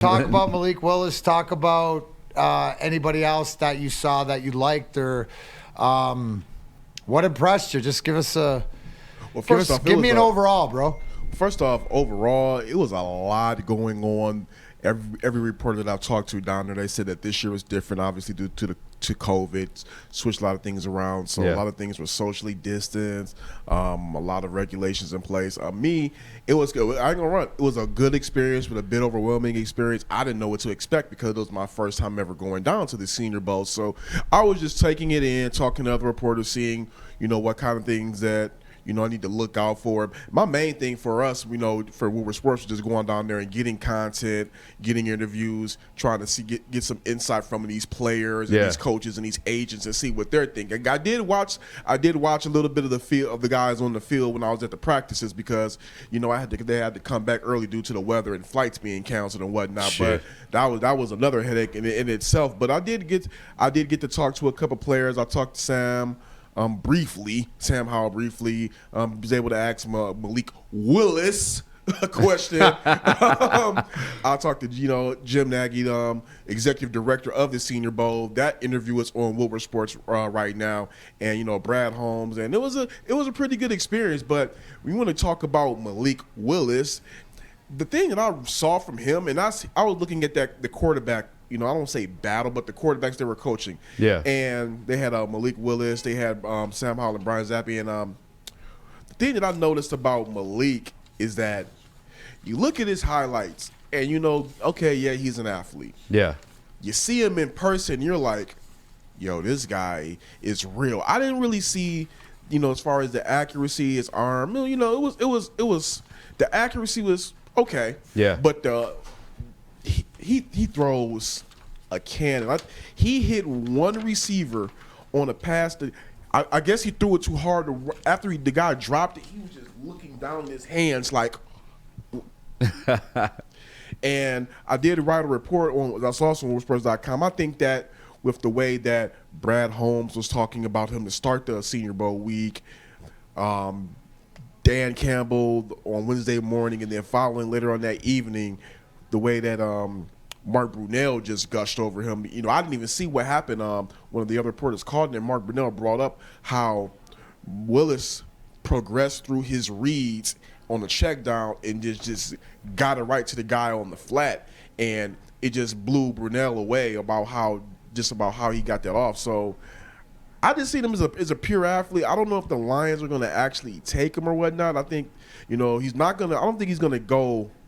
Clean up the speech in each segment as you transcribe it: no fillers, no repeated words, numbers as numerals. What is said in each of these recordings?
Talk about Malik Willis. Talk about anybody else that you saw that you liked, or what impressed you. Just give us a. Well, first off, give me an overall, bro. First off, overall, it was a lot going on. Every reporter that I've talked to down there, they said that this year was different, obviously due to COVID, switched a lot of things around. So a lot of things were socially distanced, a lot of regulations in place. It was good. I ain't gonna run. It was a good experience, but a bit overwhelming experience. I didn't know what to expect because it was my first time ever going down to the Senior Bowl. So I was just taking it in, talking to other reporters, seeing what kind of things that I need to look out for. My main thing for us, for Woodward Sports, was just going down there and getting content, getting interviews, trying to get some insight from these players and these coaches and these agents and see what they're thinking. I did watch a little bit of the guys on the field when I was at the practices because they had to come back early due to the weather and flights being canceled and whatnot. Shit. But that was another headache in itself. But I did get to talk to a couple players. I talked to Sam Howell briefly, was able to ask Malik Willis a question. I talked to Jim Nagy, executive director of the Senior Bowl. That interview is on Woodward Sports right now, and Brad Holmes, and it was a pretty good experience. But we want to talk about Malik Willis. The thing that I saw from him, and I was looking at the quarterback. I don't say battle, but the quarterbacks they were coaching. Yeah. And they had Malik Willis, they had Sam Howell and Brian Zappi. And the thing that I noticed about Malik is that you look at his highlights and he's an athlete. Yeah. You see him in person, you're like, yo, this guy is real. I didn't really see, as far as the accuracy, his arm, it was the accuracy was okay. Yeah. But he throws a cannon. He hit one receiver on a pass that I guess he threw it too hard. After the guy dropped it, he was just looking down his hands like. And I did write a report on that's also on WorldSports.com. I think that with the way that Brad Holmes was talking about him to start the Senior Bowl week, Dan Campbell on Wednesday morning, and then following later on that evening, the way that Mark Brunell just gushed over him. I didn't even see what happened. One of the other reporters called, and Mark Brunell brought up how Willis progressed through his reads on the check down and just got it right to the guy on the flat. And it just blew Brunell away about how he got that off. So I just see him as a pure athlete. I don't know if the Lions are going to actually take him or whatnot. I think, he's not going to – I don't think he's going to go –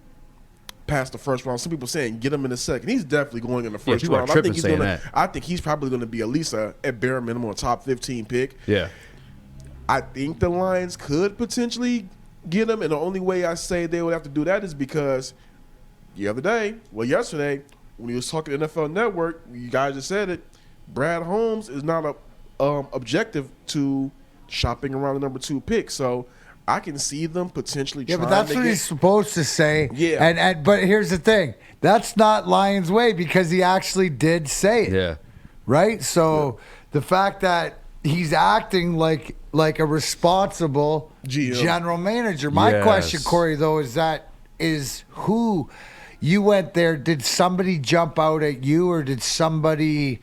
past the first round. Some people saying get him in the second. He's definitely going in the first round. I think he's probably going to be at least at bare minimum a top 15 pick. Yeah. I think the Lions could potentially get him, and the only way I say they would have to do that is because yesterday, when he was talking to NFL Network, you guys just said it, Brad Holmes is not objective to shopping around the number 2 pick. So I can see them potentially trying to but that's what he's supposed to say. Yeah. But here's the thing. That's not Lions' way because he actually did say it. Yeah. Right? So the fact that he's acting like a responsible general manager. My question, Kory, though, is who you went there. Did somebody jump out at you, or did somebody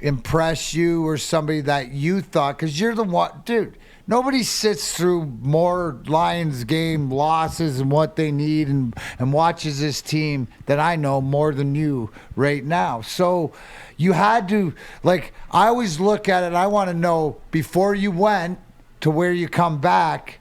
impress you, or somebody that you thought? Because you're the one, dude. Nobody sits through more Lions game losses and what they need and watches this team that I know more than you right now. So you had to, I always look at it, I want to know before you went to where you come back,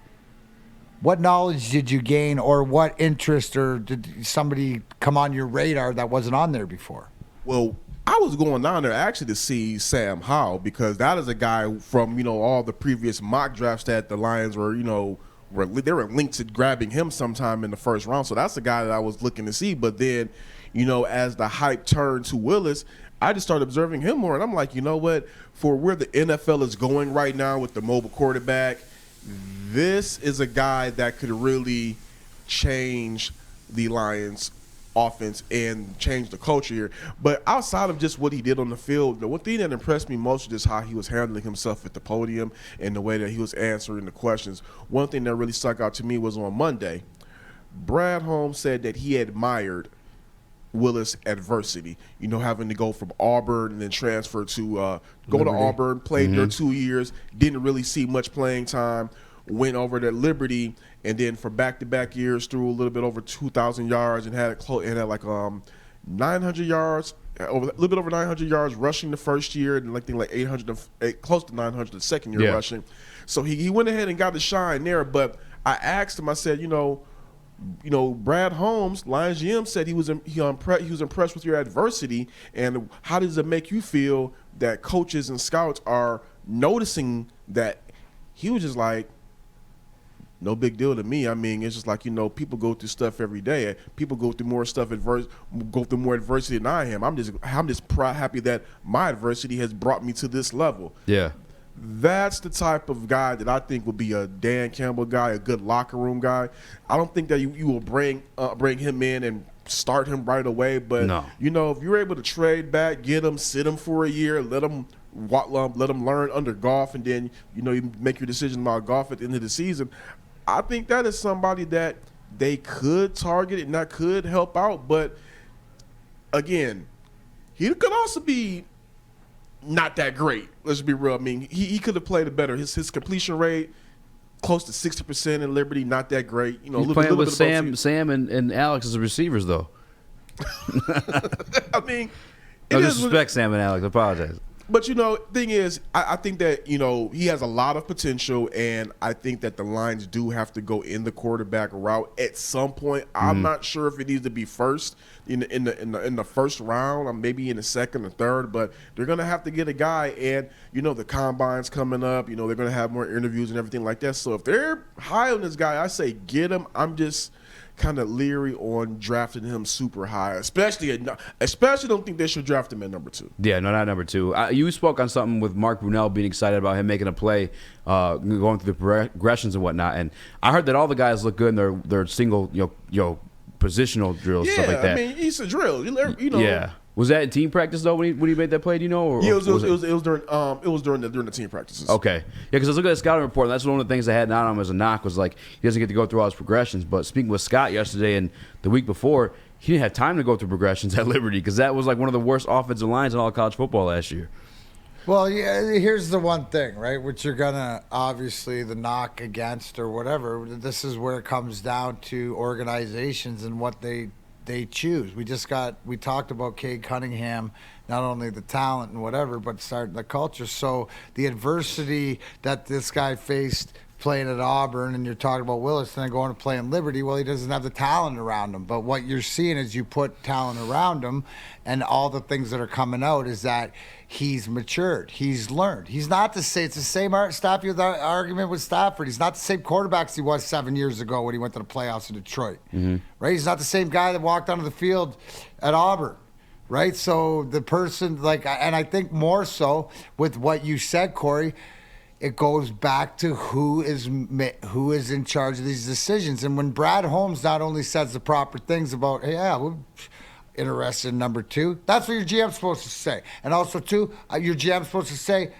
what knowledge did you gain, or what interest, or did somebody come on your radar that wasn't on there before? Well, I was going down there actually to see Sam Howell because that is a guy from, all the previous mock drafts that the Lions were, they were linked to grabbing him sometime in the first round. So that's the guy that I was looking to see. But then, as the hype turned to Willis, I just started observing him more. And I'm like, you know what? For where the NFL is going right now with the mobile quarterback, this is a guy that could really change the Lions offense and change the culture here. But outside of just what he did on the field, the one thing that impressed me most was just how he was handling himself at the podium and the way that he was answering the questions. One thing that really stuck out to me was on Monday, Brad Holmes said that he admired Willis adversity. You know, having to go from Auburn and then transfer to go to Auburn, played there 2 years, didn't really see much playing time, went over to Liberty, and then for back-to-back years threw a little bit over 2,000 yards and had like 900 yards, a little bit over 900 yards rushing the first year, and like 800, close to 900 the second year rushing. So he went ahead and got the shine there. But I asked him, I said, you know, Brad Holmes, Lions GM, said he was impressed with your adversity, and how does it make you feel that coaches and scouts are noticing that? He was just like, no big deal to me. I mean, it's just like, you know, people go through stuff every day. People go through more stuff, go through more adversity than I am. I'm just happy that my adversity has brought me to this level. Yeah. That's the type of guy that I think would be a Dan Campbell guy, a good locker room guy. I don't think that you will bring him in and start him right away. But, you know, if you're able to trade back, get him, sit him for a year, let him learn under Goff, and then, you know, you make your decision about Goff at the end of the season. I think that is somebody that they could target and that could help out. But, again, he could also be not that great. Let's be real. I mean, he could have played it better. His completion rate, close to 60% in Liberty, not that great. You know, he's playing with Sam and Alex as receivers, though. I mean, no disrespect, Sam and Alex. I apologize. But, you know, thing is, I think that, you know, he has a lot of potential, and I think that the Lions do have to go in the quarterback route at some point. I'm not sure if it needs to be first in the first round, or maybe in the second or third, but they're going to have to get a guy. And, you know, the combine's coming up. You know, they're going to have more interviews and everything like that. So if they're high on this guy, I say get him. I'm just kind of leery on drafting him super high, especially don't think they should draft him at number 2. Yeah, no, not number 2. You spoke on something with Mark Brunell being excited about him making a play, going through the progressions and whatnot. And I heard that all the guys look good in their single, positional drills, stuff like that. I mean, it's a drill. You know. Yeah. Was that in team practice though when he made that play? Do you know? Or, yeah, it was during the team practices. Okay, yeah, because I was looking at the scouting report, and that's one of the things I had on him as a knock was like he doesn't get to go through all his progressions. But speaking with Scott yesterday and the week before, he didn't have time to go through progressions at Liberty because that was like one of the worst offensive lines in all of college football last year. Well, yeah, here's the one thing, right, which you're going to obviously the knock against or whatever. This is where it comes down to organizations and what they choose. We talked about Cade Cunningham, not only the talent and whatever, but starting the culture. So the adversity that this guy faced playing at Auburn, and you're talking about Willis, then going to play in Liberty, well, he doesn't have the talent around him. But what you're seeing is you put talent around him, and all the things that are coming out is that he's matured. He's learned. He's not it's the same argument with Stafford. He's not the same quarterback as he was 7 years ago when he went to the playoffs in Detroit. Right? He's not the same guy that walked onto the field at Auburn. Right? So the person, and I think more so with what you said, Kory, it goes back to who is in charge of these decisions. And when Brad Holmes not only says the proper things about, hey, yeah, we're interested in number 2, that's what your GM's supposed to say. And also, too, your GM's supposed to say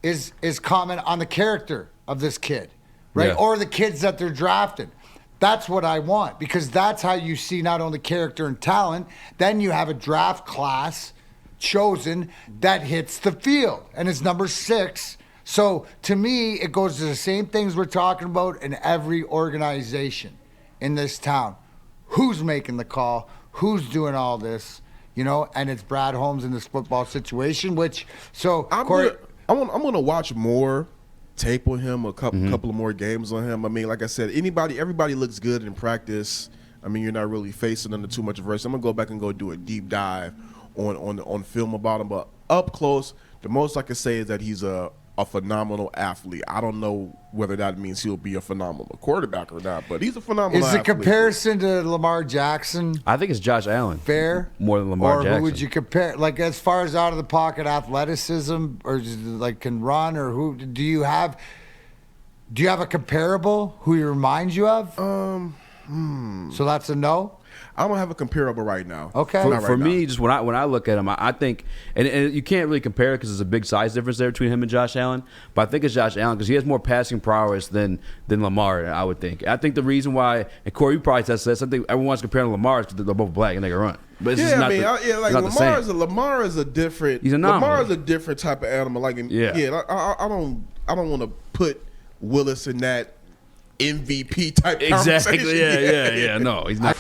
is comment on the character of this kid, right? Yeah. Or the kids that they're drafting. That's what I want, because that's how you see not only character and talent, then you have a draft class chosen that hits the field and is number 6. So, to me, it goes to the same things we're talking about in every organization in this town. Who's making the call? Who's doing all this? And it's Brad Holmes in this football situation, I'm gonna watch more tape on him, a couple of more games on him. I mean, like I said, everybody looks good in practice. I mean, you're not really facing under too much adversity. I'm gonna go back and go do a deep dive on film about him, but up close, the most I can say is that he's a phenomenal athlete. I don't know whether that means he'll be a phenomenal quarterback or not, but he's a phenomenal athlete. Is the comparison to Lamar Jackson? I think it's Josh Allen. Fair? More than Lamar Jackson. Or who would you compare? Like, as far as out-of-the-pocket athleticism, or just, like, can run, or who do you have a comparable who he reminds you of? So that's a no? I don't have a comparable right now. Okay. For me, just when I look at him, I think, and you can't really compare it because there's a big size difference there between him and Josh Allen. But I think it's Josh Allen because he has more passing prowess than Lamar, I would think. I think the reason why, and Kory, you probably said this, I think everyone wants to compare him to Lamar is because they're both black and they can run. but it's just not Lamar is a different. He's an anomaly. Lamar is a different type of animal. Like, I don't want to put Willis in that MVP type exactly. conversation. Yeah. No, he's not.